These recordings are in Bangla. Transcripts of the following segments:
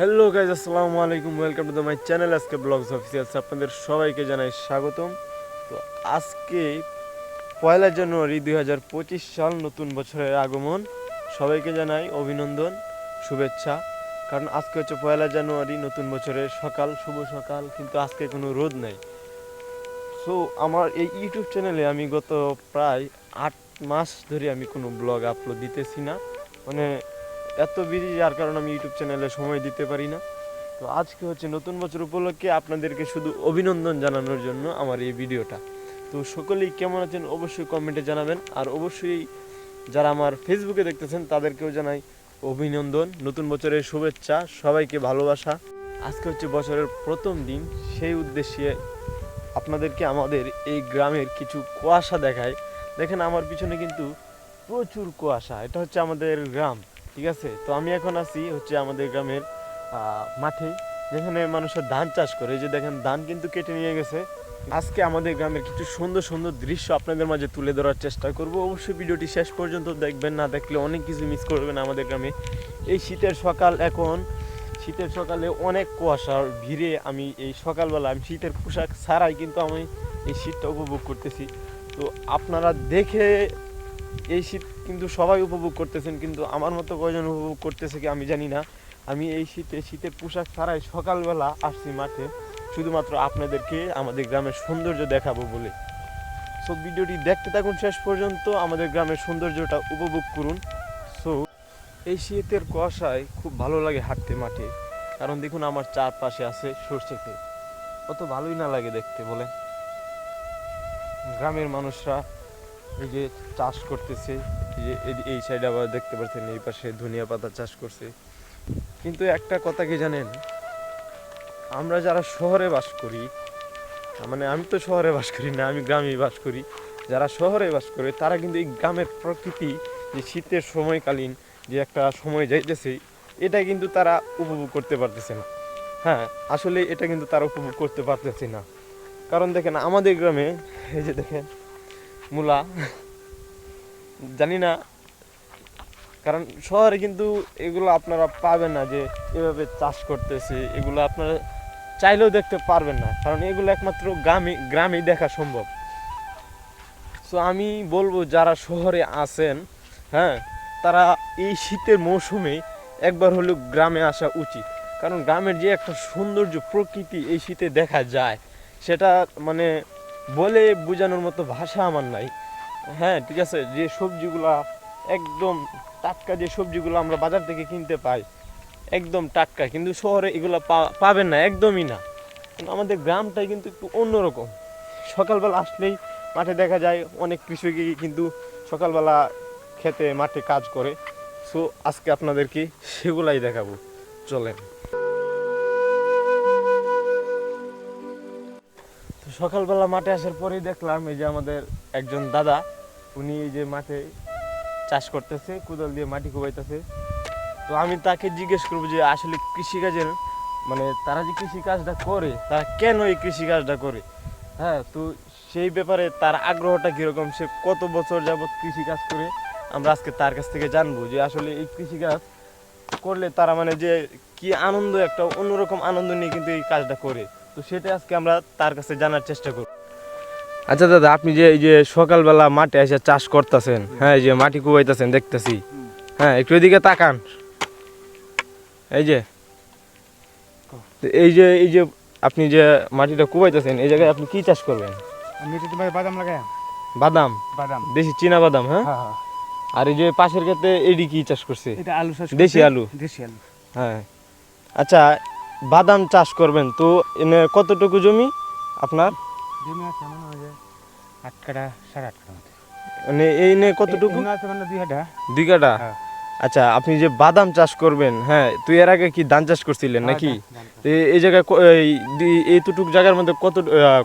হ্যালো গাইজ, আসসালামু আলাইকুম। ওয়েলকাম টু মাই চ্যানেল আজকে ব্লগস অফিসিয়ালস। আপনাদের সবাইকে জানাই স্বাগতম। তো আজকে 1 জানুয়ারি 2025 সাল, নতুন বছরের আগমন। সবাইকে জানাই অভিনন্দন, শুভেচ্ছা। কারণ আজকে হচ্ছে 1 জানুয়ারি, নতুন বছরের সকাল, শুভ সকাল। কিন্তু আজকে কোনো রোদ নেই। সো আমার এই ইউটিউব চ্যানেলে আমি গত প্রায় 8 মাস ধরে আমি কোনো ব্লগ আপলোড দিতেছি না। মানে এত বিজি, যার কারণে আমি ইউটিউব চ্যানেলে সময় দিতে পারি না। তো আজকে হচ্ছে নতুন বছর উপলক্ষে আপনাদেরকে শুধু অভিনন্দন জানানোর জন্য আমার এই ভিডিওটা। তো সকলেই কেমন আছেন অবশ্যই কমেন্টে জানাবেন। আর অবশ্যই যারা আমার ফেসবুকে দেখতেছেন তাদেরকেও জানাই অভিনন্দন, নতুন বছরের শুভেচ্ছা, সবাইকে ভালোবাসা। আজকে হচ্ছে বছরের প্রথম দিন, সেই উদ্দেশ্যে আপনাদেরকে আমাদের এই গ্রামের কিছু কুয়াশা দেখায়। দেখেন আমার পিছনে কিন্তু প্রচুর কুয়াশা। এটা হচ্ছে আমাদের গ্রাম, ঠিক আছে? তো আমি এখন আছি হচ্ছে আমাদের গ্রামের মাঠে, যেখানে মানুষের ধান চাষ করে। এই যে দেখেন, ধান কিন্তু কেটে নিয়ে গেছে। আজকে আমাদের গ্রামের কিছু সুন্দর সুন্দর দৃশ্য আপনাদের মাঝে তুলে ধরার চেষ্টা করব। অবশ্যই ভিডিওটি শেষ পর্যন্ত দেখবেন, না দেখলে অনেক কিছু মিস করবেন আমাদের গ্রামে। এই শীতের সকাল, এখন শীতের সকালে অনেক কুয়াশার ভিড়ে আমি এই সকালবেলা আমি শীতের পোশাক ছাড়াই কিন্তু আমি এই শীতটা উপভোগ করতেছি। তো আপনারা দেখে এই শীত কিন্তু সবাই উপভোগ করতেছেন, কিন্তু আমার মতো কয়জন উপভোগ করতেছে কি আমি জানি না। আমি এই শীতের পোশাক ছাড়াই সকালবেলা আসছি মাঠে, শুধুমাত্র আপনাদেরকে আমাদের গ্রামের সৌন্দর্য দেখাবো বলে। সো ভিডিওটি দেখতে থাকুন শেষ পর্যন্ত, আমাদের গ্রামের সৌন্দর্যটা উপভোগ করুন। সো এই শীতের কুয়াশায় খুব ভালো লাগে হাঁটতে মাঠে, কারণ দেখুন আমার চারপাশে আছে সরষে ক্ষেত। কত ভালোই না লাগে দেখতে বলে। গ্রামের মানুষরা এই যে চাষ করতেছে, এই যে এই সাইডে আবার দেখতে পাচ্ছেন এই পাশে ধনিয়া পাতা চাষ করছে। কিন্তু একটা কথা কি জানেন, আমরা যারা শহরে বাস করি, মানে আমি তো শহরে বাস করি না, আমি গ্রামেই বাস করি। যারা শহরে বাস করে তারা কিন্তু এই গ্রামের প্রকৃতি, যে শীতের সময়কালীন যে একটা সময় যাইতেছে, এটা কিন্তু তারা উপভোগ করতে পারতেছে না। হ্যাঁ, আসলে এটা কিন্তু তারা উপভোগ করতে পারতেছে না। কারণ দেখেন আমাদের গ্রামে এই যে দেখেন মূলা, জানি না, কারণ শহরে কিন্তু এগুলো আপনারা পাবেন না, যে এভাবে চাষ করতেছে এগুলো আপনারা চাইলেও দেখতে পারবেন না, কারণ এগুলো একমাত্র গ্রামেই দেখা সম্ভব। সো আমি বলবো যারা শহরে আছেন, হ্যাঁ, তারা এই শীতের মৌসুমে একবার হলেও গ্রামে আসা উচিত। কারণ গ্রামের যে একটা সৌন্দর্য প্রকৃতি এই শীতে দেখা যায়, সেটা মানে বলে বোঝানোর মতো ভাষা আমার নাই। হ্যাঁ, ঠিক আছে, যে সবজিগুলা একদম টাটকা, যে সবজিগুলো আমরা বাজার থেকে কিনতে পাই একদম টাটকা, কিন্তু শহরে এগুলো পাবেন না, একদমই না। কারণ আমাদের গ্রামটাই কিন্তু একটু অন্যরকম। সকালবেলা আসলেই মাঠে দেখা যায় অনেক কৃষকই কিন্তু সকালবেলা খেতে মাঠে কাজ করে। সো আজকে আপনাদেরকে সেগুলাই দেখাবো, চলেন। তো সকালবেলা মাঠে আসার পরেই দেখলাম এই যে আমাদের একজন দাদা, উনি এই যে মাঠে চাষ করতেছে, কোদাল দিয়ে মাটি কোবাইতেছে। তো আমি তাকে জিজ্ঞেস করবো যে আসলে কৃষিকাজের মানে তারা যে কৃষিকাজটা করে, তারা কেন এই কৃষিকাজটা করে। হ্যাঁ, তো সেই ব্যাপারে তার আগ্রহটা কীরকম, সে কত বছর যাবৎ কৃষিকাজ করে, আমরা আজকে তার কাছ থেকে জানবো যে আসলে এই কৃষিকাজ করলে তারা মানে যে কি আনন্দ, একটা অন্যরকম আনন্দ নিয়ে কিন্তু এই কাজটা করে। তো সেটা আজকে আমরা তার কাছে জানার চেষ্টা করব। আচ্ছা দাদা, আপনি যে এই যে সকালবেলা মাঠে এসে চাষ করতেছেন, হ্যাঁ, এই যে মাটি কুবাইতেছেন দেখতেছি, হ্যাঁ, একটু এদিকে তাকান। এই যে এই যে আপনি যে মাটিটা কুবাইতেছেন, এই জায়গায় আপনি কি চাষ করবেন? আমি তো তোমার বাদাম লাগাই। বাদাম? বাদাম, দেশি চীনা বাদাম? হ্যাঁ। হ্যাঁ হ্যাঁ। আর এই যে পাশের ক্ষেতে এডি কি চাষ করছে? এটা আলু চাষ, দেশি আলু? দেশি আলু। হ্যাঁ। আচ্ছা, বাদাম চাষ করবেন তো এনে কতটুকু জমি আপনার? জমি আছে মনে হয় যে 8 কাঠা 8.5 কাঠা মতো। মানে এই নে কতটুকু? আছে মানে 2 কাঠা। 2 কাঠা? হ্যাঁ। আচ্ছা, আপনি যে বাদাম চাষ করবেন, হ্যাঁ, তুই এর আগে কি ধান চাষ করছিলেন নাকি? তো এই জায়গায় এইটুকু জায়গার মধ্যে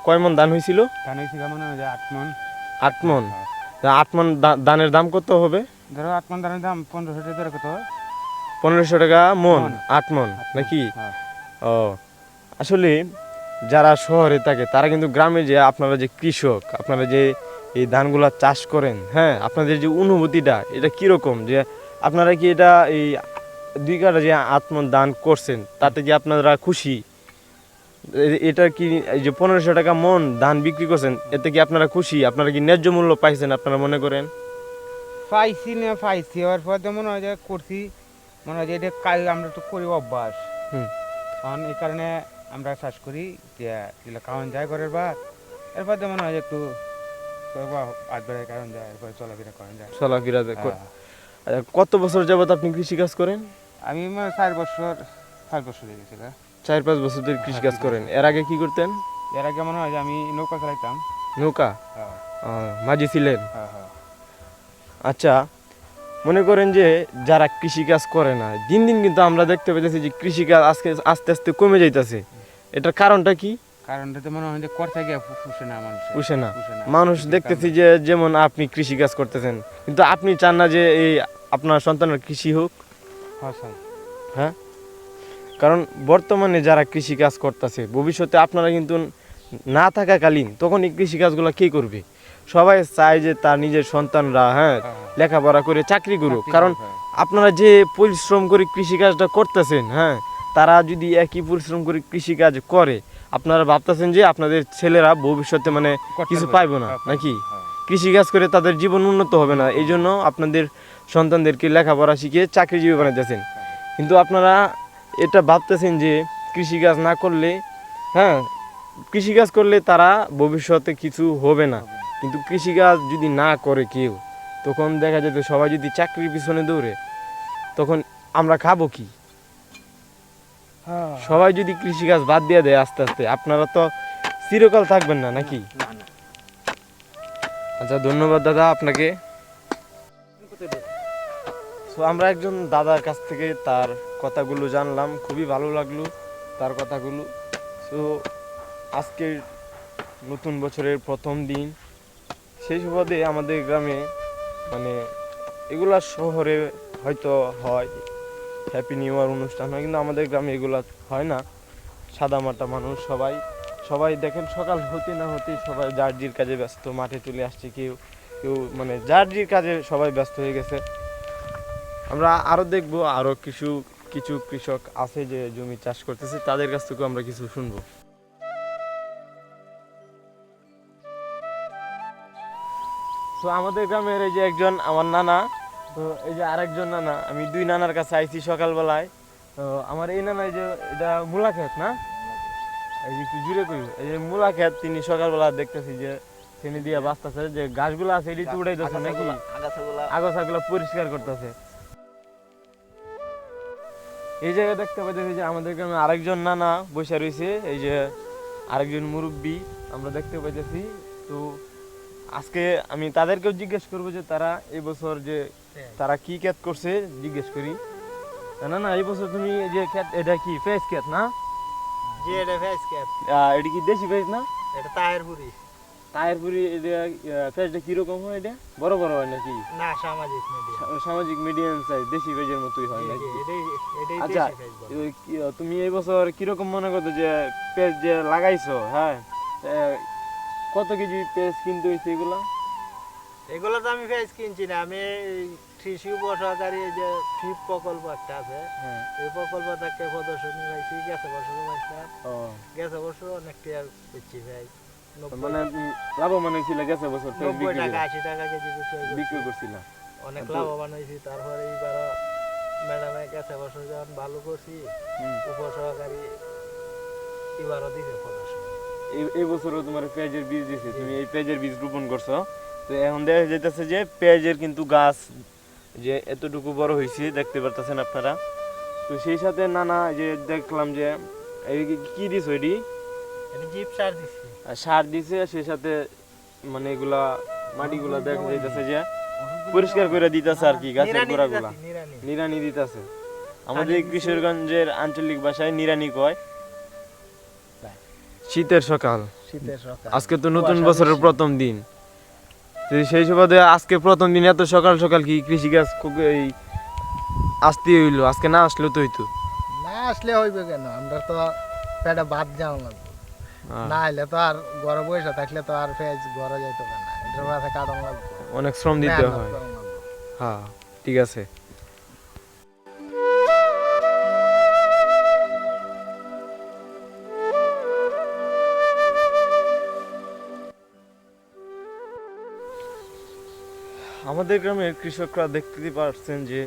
কয় মন ধান হয়েছিল? ধান হয়েছিল মনে হয় যে 8 মন। 8 মন? 8 মন ধানের দাম কত হবে? ধরো 8 মন ধানের দাম 1500 টাকা কত? 1500 টাকা মন? 8 মন নাকি? ও, আসলে যারা শহরে থাকে তারা কিন্তু গ্রামে, যে আপনারা যে কৃষক, আপনারা যে এই ধানগুলা চাষ করেন, হ্যাঁ, আপনাদের যে অনুভূতিটা এটা কীরকম, যে আপনারা কি এটা এই 2 কাঠা যে আত্মদান করছেন তাতে কি আপনারা খুশি? এটা কি এই যে 1500 টাকা মন ধান বিক্রি করছেন এতে কি আপনারা খুশি? আপনারা কি ন্যায্য মূল্য পাইছেন আপনারা মনে করেন? পাইছি হওয়ার পর তো মনে হয় যে করছি, মনে হয় যে এটা কাজ আমরা তো করি অভ্যাস। হুম। কারণ এই কারণে আমরা চাষ করি যে এগুলো খাওয়ান যায় ঘরের বা এরপর তো মনে হয় যে একটু আট বেড়ার কারণ যায়, এরপর চলাফেরা করেন যায়। চলাফেরা হ্যাঁ। কত বছর যাবত আপনি কৃষি কাজ করেন? আমি 4 বছর হয়ে গেছিল। 4-5 বছর ধরে কৃষি কাজ করেন। এর আগে কি করতেন? এর আগে মনে হয় যে আমি নৌকা চালাইতাম। নৌকা? হ্যাঁ মাঝি ছিলেন? হ্যাঁ হ্যাঁ। আচ্ছা, মনে করেন যে যারা কৃষি কাজ করে না, দিন দিন কিন্তু আমরা দেখতে পেতেছি যে কৃষি কাজ আজকে আস্তে আস্তে কমে যাইতেছে। এটার কারণটা কি? কারণটা তো মনে হয় যে করতে গিয়ে পুষে না মানুষ। পুষে না। মানুষ দেখতেছি যে যেমন আপনি কৃষি কাজ করতেছেন, কিন্তু আপনি চান না যে এই আপনার সন্তানের কৃষি হোক? হ্যাঁ, কারণ বর্তমানে যারা কৃষি কাজ করতেছে ভবিষ্যতে আপনারা কিন্তু না থাকাকালীন তখন এই কৃষি কাজগুলো কে করবে? সবাই চায় যে তার নিজের সন্তানরা লেখাপড়া করে চাকরি করুক। কারণ আপনারা যে পরিশ্রম করে কৃষি কাজটা করতেছেন, তারা যদি একই পরিশ্রম করে কৃষি কাজ করে, আপনারা ভাবতেছেন যে আপনাদের ছেলেরা ভবিষ্যতে মানে কিছু পাইবো না নাকি? কৃষি কাজ করে তাদের জীবন উন্নত হবে না, এই জন্য আপনাদের সন্তানদেরকে লেখাপড়া শিখিয়ে চাকরিজীবী বানাইতেছেন। কিন্তু আপনারা এটা ভাবতেছেন যে কৃষিকাজ না করলে, কৃষিকাজ করলে তারা ভবিষ্যতে কিছু হবে না। কিন্তু কৃষিকাজ যদি না করে কেউ, তখন দেখা যেত সবাই যদি চাকরির পিছনে দৌড়ে, তখন আমরা খাবো কি? সবাই যদি কৃষিকাজ বাদ দিয়ে দেয় আস্তে আস্তে, আপনারা তো চিরকাল থাকবেন না নাকি? আচ্ছা, ধন্যবাদ দাদা আপনাকে। তো আমরা একজন দাদার কাছ থেকে তার কথাগুলো জানলাম, খুবই ভালো লাগলো তার কথাগুলো। তো আজকের নতুন বছরের প্রথম দিন, সেই সুবাদে আমাদের গ্রামে মানে এগুলা শহরে হয়তো হয়, হ্যাপি নিউ ইয়ার অনুষ্ঠান হয়, কিন্তু আমাদের গ্রামে এগুলা হয় না। সাদামাটা মানুষ সবাই দেখেন সকাল হতে না হতেই সবাই যার জির কাজে ব্যস্ত, মাঠে চলে আসছে, কেউ কেউ মানে যার জির কাজে সবাই ব্যস্ত হয়ে গেছে। আমরা আরো দেখবো আরো কিছু কৃষক আছে যে জমি চাষ করতেছে, তাদের কাছ থেকে আমরা কিছু শুনবো। তো আমাদের গ্রামের এই যে একজন আমার নানা, তো এই যে আরেকজন নানা, আমি 2 নানার কাছে আইছি সকালবেলায়। তো আমার এই নানা, এই যে এটা মূলা ক্ষেত না, এই যে একটু জুড়ে করি, এই যে মূলা ক্ষেত, তিনি সকালবেলা দেখতেছি যে তিনি দিয়ে বাঁচতেছে, যে গাছগুলো আছে এটি উড়াইতেছে নাকি, আগাছাগুলো পরিষ্কার করতেছে। এই জায়গায় দেখতে পাইতেছি যে আমাদের গ্রামে আরেকজন নানা বসে রয়েছে, এই যে আরেকজন মুরব্বী আমরা দেখতে পাইতেছি। তো আজকে আমি তাদেরকেও জিজ্ঞেস করবো যে তারা এই বছর যে তারা কি ক্ষেত করছে জিজ্ঞেস করি। না এই বছর তুমি এই যে ক্ষেত, এটা কি ফেস ক্ষেত না? জি, এটা ফেস ক্যাপ। এটা কি দেশি ফেস না? এটা তাহেরপুরি। তাহেরপুরি। এটা ফেসটা কিরকম হয়? এটা বড় বড় হয় নাকি? না, সামাজিক মিডিয়া। সামাজিক মিডিয়াম সাইজ, দেশি ফেজের মতোই হয় নাকি? এটাই আচ্ছা, দেশি ফেস বলে। তুমি এই বছর কিরকম মনে করছো যে পেঁয়াজ যে লাগাইছো, কত কেজি পেঁয়াজ কিনতে হয়েছে এগুলা? এগুলো তো আমি ফেস কিনছি না, আমি কৃষি উপসহকারী যে ফিপ প্রকল্প একটা আছে, এই প্রকল্প থেকে প্রদর্শনী পাইছি। গেছে বছরও পাইছিলাম, গেছে বছর অনেকটা পেয়েছি ভাই। মানে লাভবান হয়েছিল গেছে বছর? 90 টাকা 80 টাকা কেজি বিক্রি করছিল, অনেক লাভবান হয়েছি। তারপরে এইবারও ম্যাডামে গেছে বছর যখন ভালো করছি, উপসহকারী এবারও দিছে প্রদর্শনী। এই বছরও তোমার পেঁয়াজের বীজ দিছে, তুমি এই পেঁয়াজের বীজ রোপণ করছো। তো এখন দেখা যাইতেছে যে পেঁয়াজের কিন্তু গাছ যে এতটুকু বড় হয়েছে দেখতে পারতেছেন আপনারা। তো সেই সাথে নানা যে দেখলাম যে এই কি দিছো, এটি জিপ সার দিছি, সার দিছে, সেই সাথে মানে এগুলা মাটিগুলা দেখা যাইতেছে যে পরিষ্কার করে দিতেছে আর কি, গাছের গোড়াগুলা নিড়ানি দিতেছে। আমাদের কিশোরগঞ্জের আঞ্চলিক ভাষায় নিড়ানি কয়। শীতের সকাল, আজকে তো নতুন বছরের প্রথম দিন। সেই সুবাদে আজকে প্রথম দিন এত সকাল সকাল কি কৃষিকাজ এই আসতে হইলো? আজকে না আসলেও তো হইতো। না আসলে হইবে কেন, আমরা তো পেটে ভাত যাওয়া লাগবে, না হলে তো আর ঘরে বসে থাকলে তো আর ফেজ ঘরে যাইতে পারে না, এটার মাথায় কাটানো লাগবে, অনেক শ্রম দিতে হয়। হ্যাঁ, ঠিক আছে। আমাদের গ্রামের কৃষকরা দেখতে পাচ্ছেন যে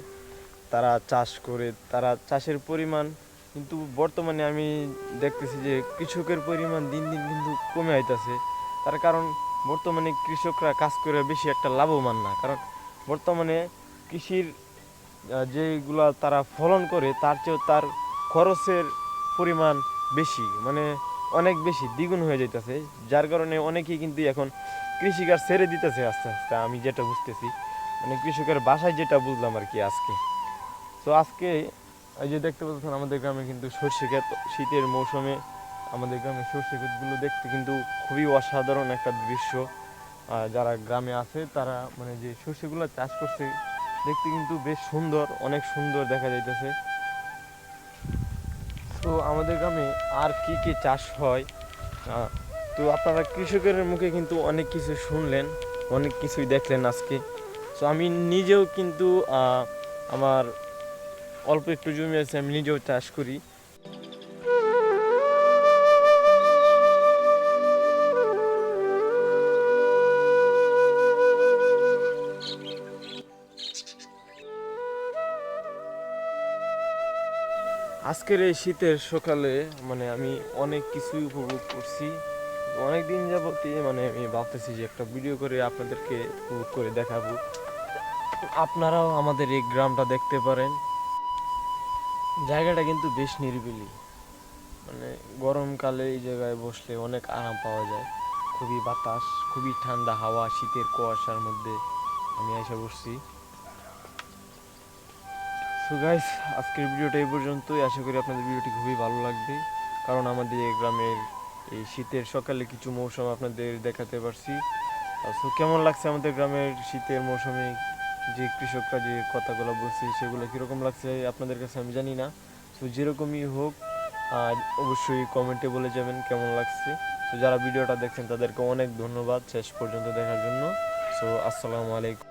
তারা চাষ করে, তারা চাষের পরিমাণ কিন্তু বর্তমানে আমি দেখতেছি যে কৃষকের পরিমাণ দিন দিন কিন্তু কমে আইতাছে। তার কারণ বর্তমানে কৃষকরা কাজ করে বেশি একটা লাভবান না, কারণ বর্তমানে কৃষির যেগুলা তারা ফলন করে তার চেয়েও তার খরচের পরিমাণ বেশি, মানে অনেক বেশি দ্বিগুণ হয়ে যাইতেছে, যার কারণে অনেকেই কিন্তু এখন কৃষিকাজ ছেড়ে দিতেছে আস্তে আস্তে। আমি যেটা বুঝতেছি, মানে কৃষকের বাসায় যেটা বুঝলাম আর কি আজকে। তো আজকে এই যে দেখতে পাচ্ছেন আমাদের গ্রামে কিন্তু সর্ষে ক্ষেত, শীতের মৌসুমে আমাদের গ্রামে সর্ষে ক্ষেতগুলো দেখতে কিন্তু খুবই অসাধারণ একটা দৃশ্য। যারা গ্রামে আছে তারা মানে যে সর্ষেগুলো চাষ করছে দেখতে কিন্তু বেশ সুন্দর, অনেক সুন্দর দেখা যাইতেছে। তো আমাদের গ্রামে আর কি কি চাষ হয়, তো আপনারা কৃষকের মুখে কিন্তু অনেক কিছু শুনলেন, অনেক কিছুই দেখলেন আজকে। তো আমি নিজেও কিন্তু আমার অল্প একটু জমি আছে, আমি নিজেও চাষ করি। আজকের এই শীতের সকালে মানে আমি অনেক কিছুই উপভোগ করছি। অনেক দিন যাবতই মানে আমি ভাবতেছি যে একটা ভিডিও করে আপনাদেরকে উপভোগ করে দেখাবো, আপনারাও আমাদের এই গ্রামটা দেখতে পারেন। জায়গাটা কিন্তু বেশ নিরিবিলি, মানে গরমকালে এই জায়গায় বসলে অনেক আরাম পাওয়া যায়। খুবই বাতাস, খুবই ঠান্ডা হাওয়া, শীতের কুয়াশার মধ্যে আমি এসে বসছি। সো গাইস, আজকের ভিডিওটা এই পর্যন্তই। আশা করি আপনাদের ভিডিওটি খুবই ভালো লাগবে, কারণ আমাদের এই গ্রামের এই শীতের সকালে কিছু মৌসুম আপনাদের দেখাতে পারছি। সো কেমন লাগছে আমাদের গ্রামের শীতের মৌসুমে যে কৃষকরা যে কথাগুলো বলছে সেগুলো কীরকম লাগছে আপনাদের কাছে আমি জানি না। সো যেরকমই হোক অবশ্যই কমেন্টে বলে যাবেন কেমন লাগছে। তো যারা ভিডিওটা দেখছেন তাদেরকে অনেক ধন্যবাদ শেষ পর্যন্ত দেখার জন্য। সো আসসালামু আলাইকুম।